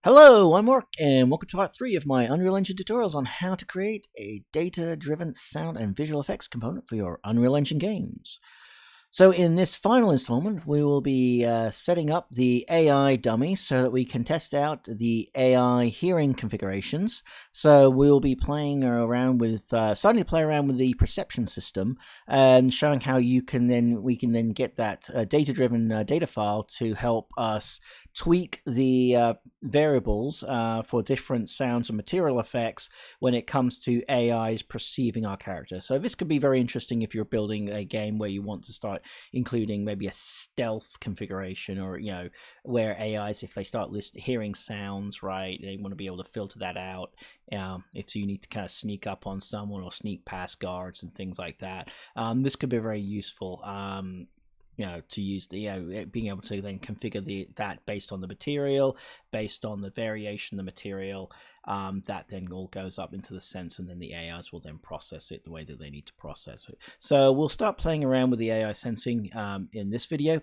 Hello, I'm Mark, and welcome to part 3 of my Unreal Engine tutorials on how to create a data-driven sound and visual effects component for your Unreal Engine games. So in this final installment, we will be setting up the AI dummy so that we can test out the AI hearing configurations. So we'll be playing around with, starting to play around with the perception system and showing how we can then get that data-driven data file to help us tweak the variables for different sounds and material effects when it comes to AIs perceiving our character. So this could be very interesting if you're building a game where you want to start including maybe a stealth configuration, or where AIs, if they start hearing sounds, right, they want to be able to filter that out. If you need to kind of sneak up on someone or sneak past guards and things like that, this could be very useful. To use the being able to then configure that based on the material, based on the variation of the material, that then all goes up into the sense, and then the AIs will then process it the way that they need to process it. So we'll start playing around with the AI sensing in this video.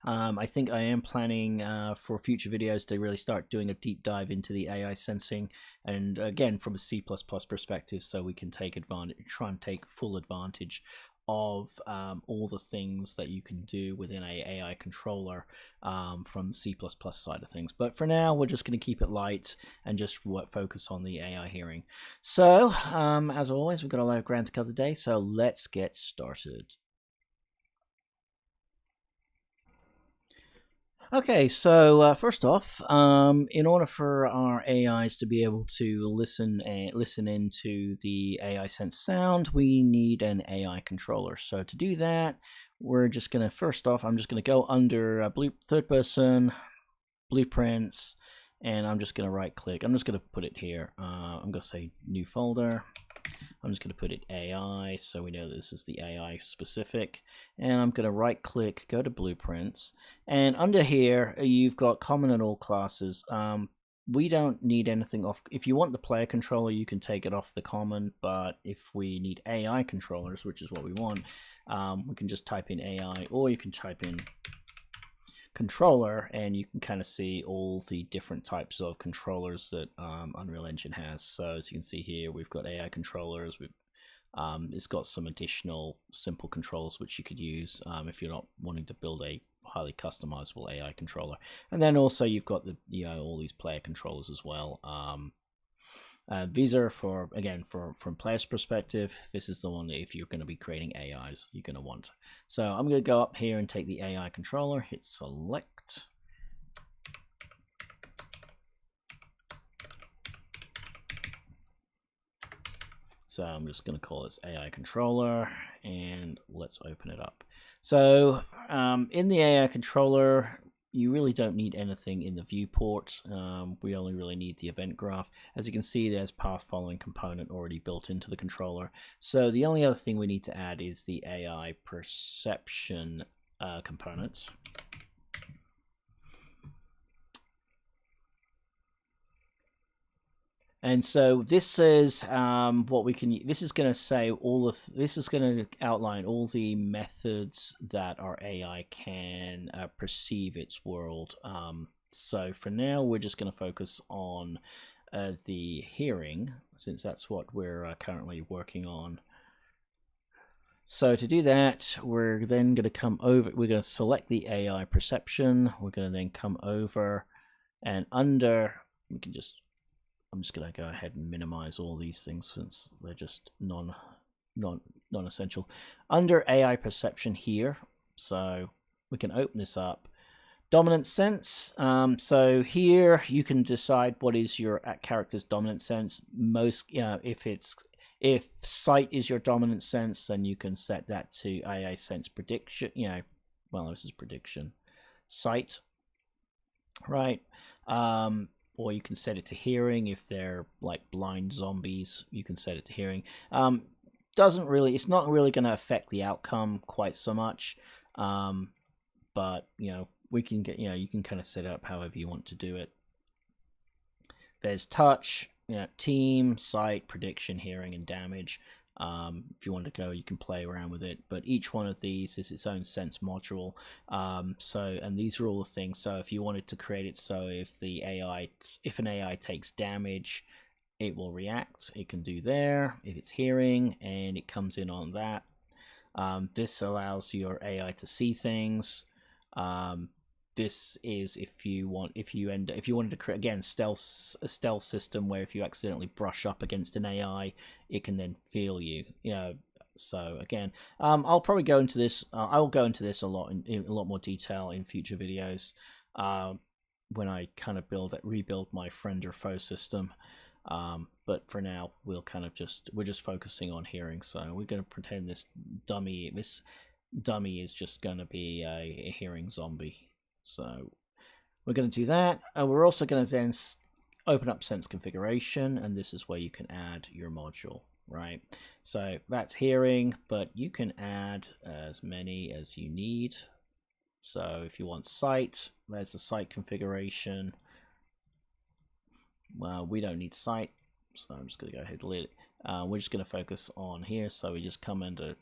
I think I am planning for future videos to really start doing a deep dive into the AI sensing, and again from a C++ perspective, so we can try and take full advantage of all the things that you can do within a AI controller from C++ side of things. But for now, we're just going to keep it light and just focus on the AI hearing. So, as always, we've got a lot of ground to cover today, so let's get started. Okay, so first off, in order for our AIs to be able to listen into the AI sense sound, we need an AI controller. So to do that, we're just gonna I'm just gonna go under third person blueprints, and I'm just gonna right click. I'm just gonna put it here. I'm gonna say new folder. I'm just going to put it AI, so we know this is the AI specific. And I'm going to right click, go to blueprints, and under here you've got common and all classes. We don't need anything off. If you want the player controller, you can take it off the common, but if we need AI controllers, which is what we want, we can just type in AI, or you can type in controller, and you can kind of see all the different types of controllers that Unreal Engine has. So as you can see here, we've got AI controllers. It's got some additional simple controls which you could use if you're not wanting to build a highly customizable AI controller. And then also you've got the all these player controllers as well. These are for, again, from player's perspective, this is the one that if you're going to be creating AIs, you're going to want. So I'm going to go up here and take the AI controller, hit select. So I'm just going to call this AI controller, and let's open it up. So in the AI controller, you really don't need anything in the viewport. We only really need the event graph. As you can see, there's path following component already built into the controller. So the only other thing we need to add is the AI perception component. And so this is what we can. This is going to say all of. This is going to outline all the methods that our AI can perceive its world. So for now, we're just going to focus on the hearing, since that's what we're currently working on. So to do that, we're then going to come over. We're going to select the AI perception. We're going to then come over, and under we can just. I'm just going to go ahead and minimize all these things since they're just non-essential. Under AI perception here, so we can open this up. Dominant sense. So here you can decide what is your character's dominant sense. If sight is your dominant sense, then you can set that to AI sense prediction. Well, this is prediction. Sight, right? Or you can set it to hearing. If they're like blind zombies, you can set it to hearing. It's not really going to affect the outcome quite so much, but we can get, you can kind of set it up however you want to do it. There's touch, team, sight, prediction, hearing, and damage. If you want to go, you can play around with it, but each one of these is its own sense module. And these are all the things. So if you wanted to create it so if an AI takes damage, it will react. It can do there if it's hearing, and it comes in on that. This allows your AI to see things. This is if you wanted to create, again, a stealth system where if you accidentally brush up against an AI, it can then feel you. So again, I'll probably go into this. I will go into this a lot in a lot more detail in future videos when I kind of rebuild my friend or foe system. But for now, we're just focusing on hearing. So we're going to pretend this dummy is just going to be a hearing zombie. So we're going to do that. We're also going to then open up sense configuration, and this is where you can add your module, right? So that's hearing, but you can add as many as you need. So if you want sight, there's the sight configuration. Well, we don't need sight, so I'm just going to go ahead and delete it. We're just going to focus on here, so we just come into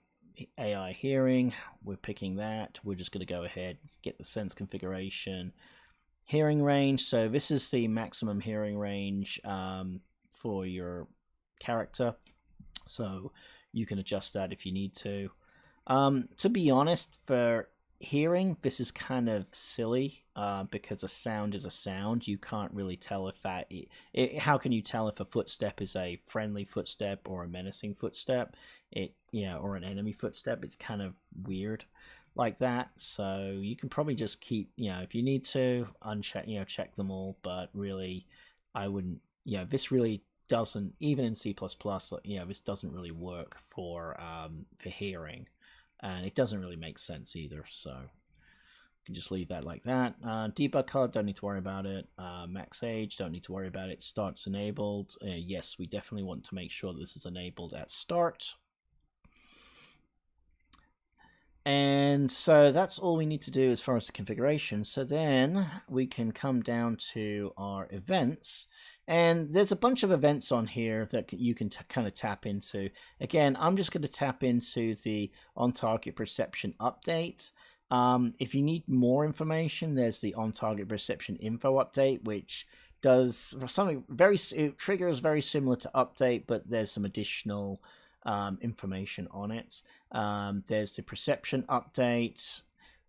AI hearing. We're picking that. We're just going to go ahead and get the sense configuration. Hearing range, so this is the maximum hearing range for your character, so you can adjust that if you need to. To be honest, for hearing, this is kind of silly because a sound is a sound. You can't really tell if how can you tell if a footstep is a friendly footstep or a menacing footstep, or an enemy footstep? It's kind of weird like that. So you can probably just keep, if you need to uncheck, check them all, but really I wouldn't. This really doesn't, even in C++, this doesn't really work for hearing. And it doesn't really make sense either, so you can just leave that like that. Debug color, don't need to worry about it. Max age, don't need to worry about it. Start's enabled. Yes, we definitely want to make sure this is enabled at start. And so that's all we need to do as far as the configuration. So then we can come down to our events. And there's a bunch of events on here that you can kind of tap into. Again, I'm just going to tap into the on-target perception update. If you need more information, there's the on-target perception info update, which does something it triggers very similar to update, but there's some additional information on it. There's the perception update.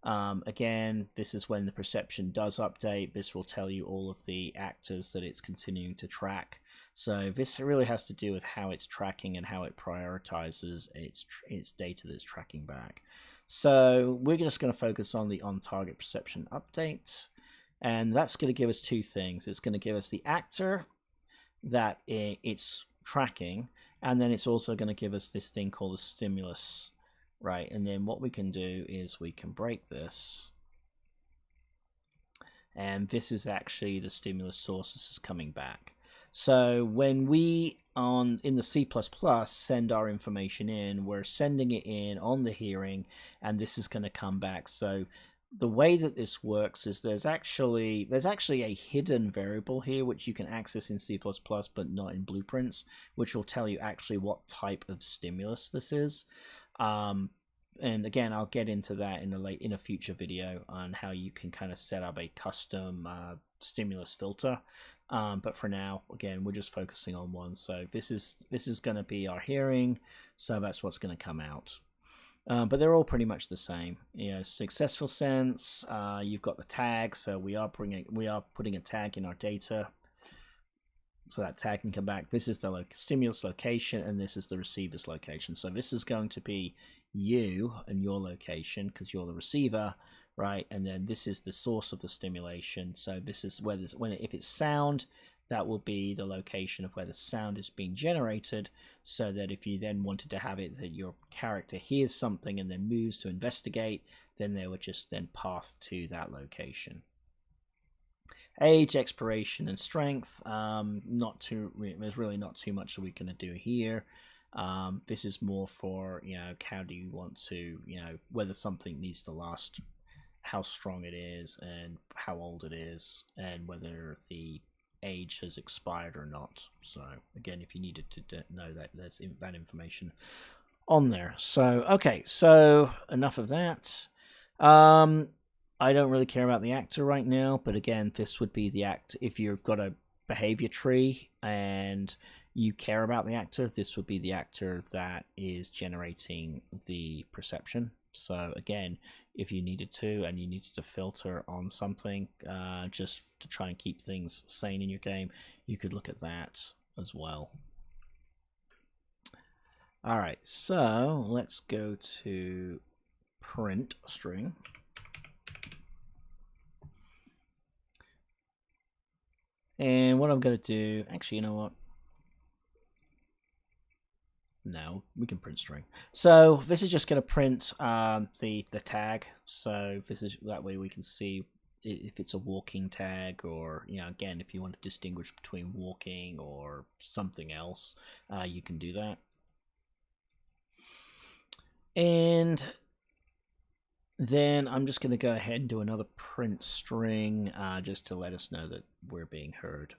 Again, this is when the perception does update. This will tell you all of the actors that it's continuing to track. So this really has to do with how it's tracking and how it prioritizes its data that's tracking back. So we're just going to focus on the on-target perception update. And that's going to give us two things. It's going to give us the actor that it's tracking, and then it's also going to give us this thing called a stimulus, right? And then what we can do is we can break this, and this is actually the stimulus source. This is coming back. So when we in the C++ send our information in, we're sending it in on the hearing, and this is going to come back. So the way that this works is there's actually a hidden variable here which you can access in C++ but not in blueprints, which will tell you actually what type of stimulus this is. And again, I'll get into that in a future video on how you can kind of set up a custom stimulus filter. But for now, again, we're just focusing on one. So this is going to be our hearing, so that's what's going to come out. But they're all pretty much the same. Successful sense. You've got the tag, so we are putting a tag in our data, so that tag can come back. This is the stimulus location, and this is the receiver's location. So this is going to be you and your location because you're the receiver, right? And then this is the source of the stimulation. So this is where if it's sound, that will be the location of where the sound is being generated, so that if you then wanted to have it that your character hears something and then moves to investigate, then they would just then path to that location. Age, expiration, and strength. There's really not too much that we're going to do here. This is more for, how do you want to, whether something needs to last, how strong it is, and how old it is, and whether the age has expired or not. So again, if you needed to know that, there's that information on there. So okay, so enough of that. I don't really care about the actor right now, but again, this would be the act. If you've got a behavior tree and you care about the actor, this would be the actor that is generating the perception. So again, if you needed to and you needed to filter on something just to try and keep things sane in your game, you could look at that as well. All right, so let's go to print string. And what I'm going to do, actually, you know what? No, we can print string. So this is just going to print the tag. So this is that way we can see if it's a walking tag, or again, if you want to distinguish between walking or something else, you can do that. And then I'm just going to go ahead and do another print string just to let us know that we're being heard.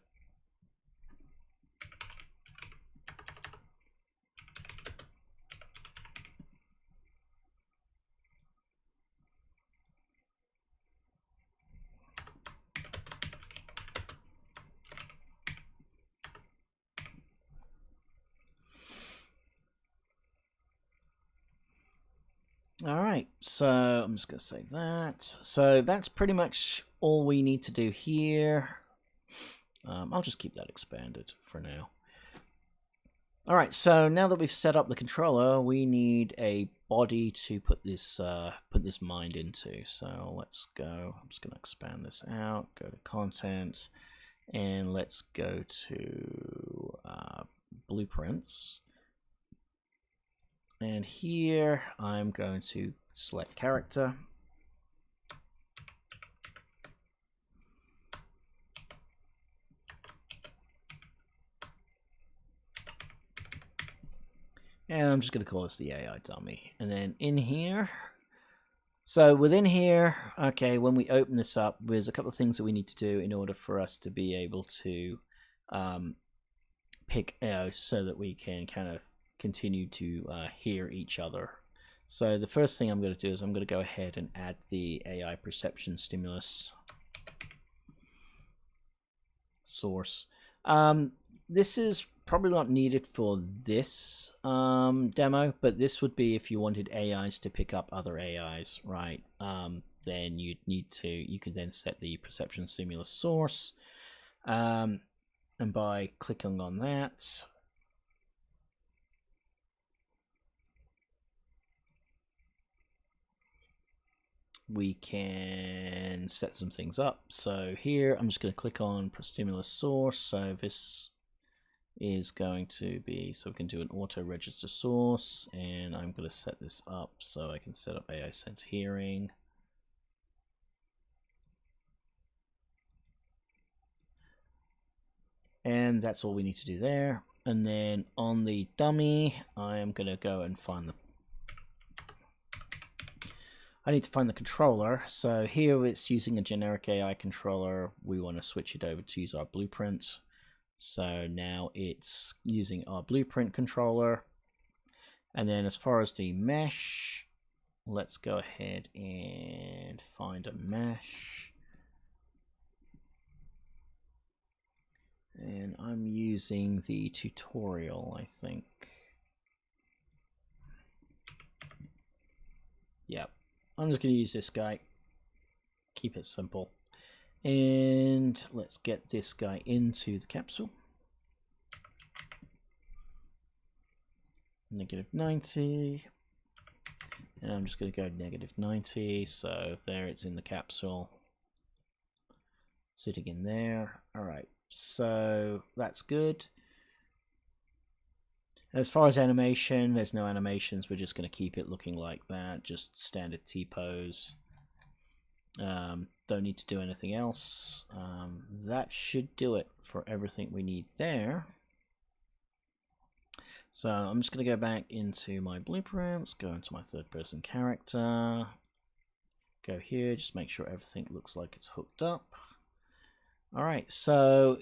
All right, so I'm just going to save that. So that's pretty much all we need to do here. I'll just keep that expanded for now. All right, so now that we've set up the controller, we need a body to put this mind into. So let's go. I'm just going to expand this out. Go to content, and let's go to blueprints. And here I'm going to select character. And I'm just going to call this the AI dummy. And then in here, so within here, okay, when we open this up, there's a couple of things that we need to do in order for us to be able to pick so that we can kind of continue to hear each other. So the first thing I'm going to do is I'm going to go ahead and add the AI perception stimulus source. This is probably not needed for this demo, but this would be if you wanted AIs to pick up other AIs, right? Then you could then set the perception stimulus source, and by clicking on that, we can set some things up. So here I'm just going to click on stimulus source. So this is going to be, so we can do an auto register source, and I'm going to set this up so I can set up AI sense hearing. And that's all we need to do there. And then on the dummy, I am going to go and find I need to find the controller. So here it's using a generic AI controller. We want to switch it over to use our blueprints. So now it's using our blueprint controller. And then as far as the mesh, let's go ahead and find a mesh. And I'm using the tutorial, I think. Yep. I'm just going to use this guy. Keep it simple. And let's get this guy into the capsule. -90. And I'm just going to go -90. So there it's in the capsule. Sitting in there. Alright, so that's good. As far as animation, there's no animations. We're just going to keep it looking like that. Just standard T-pose. Don't need to do anything else. That should do it for everything we need there. So I'm just going to go back into my blueprints, go into my third person character, go here, just make sure everything looks like it's hooked up. Alright, so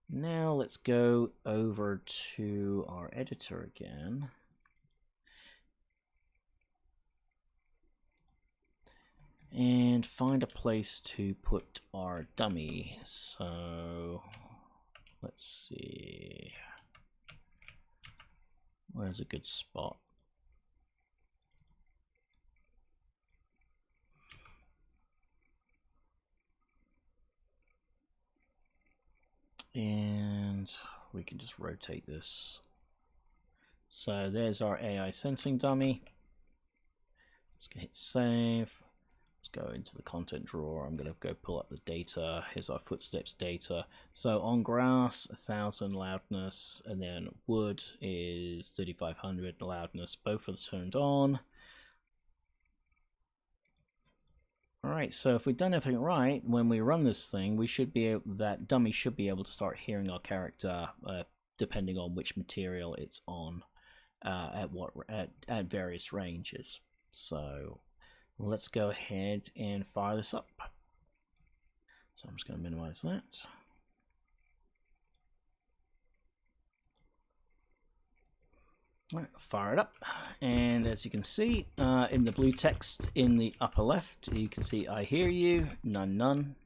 Now let's go over to our editor again. And find a place to put our dummy. So let's see. Where's a good spot? And we can just rotate this. So there's our AI sensing dummy. Let's hit save. Let's go into the content drawer. I'm going to go pull up the data. Here's our footsteps data. So on grass, 1000 loudness, and then wood is 3500 loudness. Both are turned on. Alright, so if we've done everything right, when we run this thing, we should be able, that dummy should be able to start hearing our character, depending on which material it's on, at various ranges. So let's go ahead and fire this up. So I'm just going to minimize that. Right, fire it up, and as you can see in the blue text in the upper left, you can see I hear you, none none.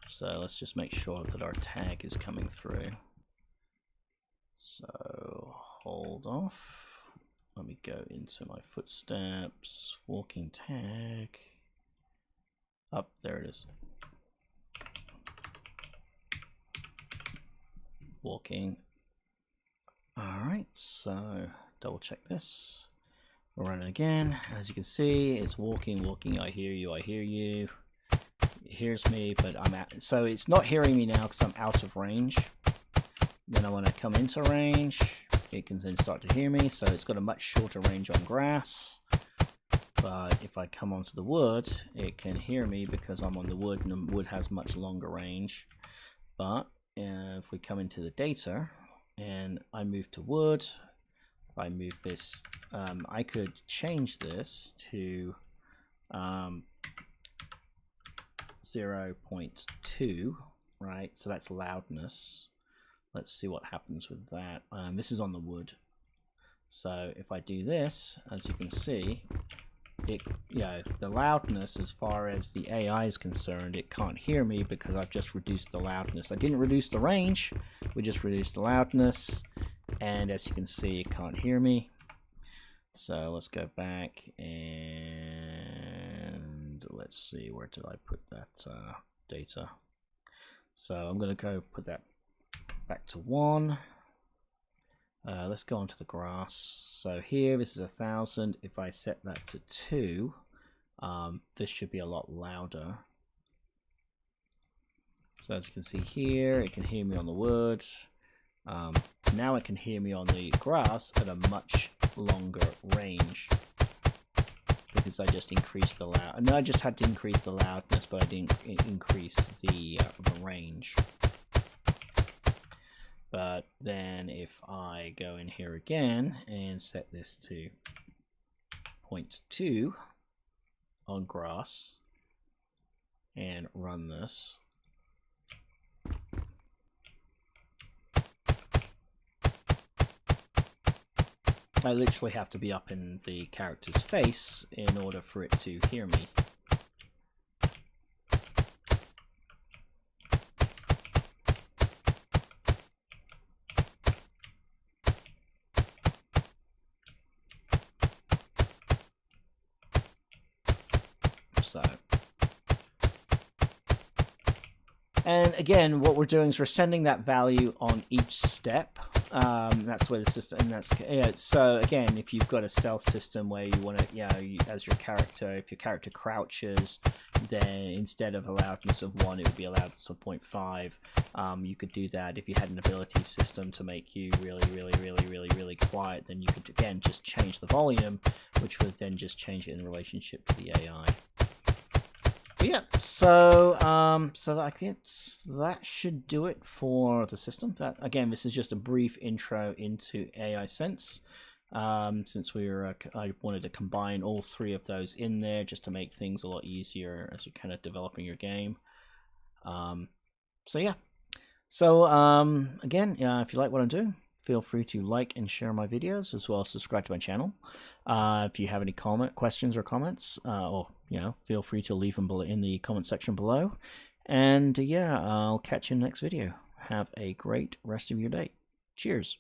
So let's just make sure that our tag is coming through. So hold off, let me go into my footsteps, walking tag, up, there it is, walking. Alright, so double check this. We'll run it again. As you can see, it's walking, walking, I hear you, I hear you. It hears me, but I'm out. So it's not hearing me now because I'm out of range. Then I want to come into range. It can then start to hear me, so it's got a much shorter range on grass. But if I come onto the wood, it can hear me because I'm on the wood, and the wood has much longer range. But if we come into the data, and I move to wood, if I move this, I could change this to 0.2, right? So that's loudness. Let's see what happens with that. This is on the wood. So if I do this, as you can see, it, the loudness, as far as the AI is concerned, it can't hear me because I've just reduced the loudness. I didn't reduce the range, we just reduced the loudness, and as you can see, it can't hear me. So let's go back and let's see, where did I put that data? So I'm going to go put that back to 1. Let's go onto the grass. So here, this is 1000. If I set that to 2, this should be a lot louder. So as you can see here, it can hear me on the wood. Now it can hear me on the grass at a much longer range because I just increased the loud. No, I just had to increase the loudness, but I didn't increase the range. But then if I go in here again and set this to 0.2 on grass and run this, I literally have to be up in the character's face in order for it to hear me. And again, what we're doing is we're sending that value on each step. That's where the system, and that's, so again, if you've got a stealth system where you want to, as your character, if your character crouches, then instead of a loudness of 1, it would be a loudness of 0.5. You could do that. If you had an ability system to make you really quiet, then you could again just change the volume, which would then just change it in relationship to the AI. Yeah, so I think that should do it for the system. That, again, this is just a brief intro into AI Sense. Since I wanted to combine all 3 of those in there just to make things a lot easier as you're kind of developing your game. So yeah. So again, if you like what I'm doing, feel free to like and share my videos, as well as subscribe to my channel. If you have any questions or comments, or feel free to leave them in the comment section below. And yeah, I'll catch you in the next video. Have a great rest of your day. Cheers.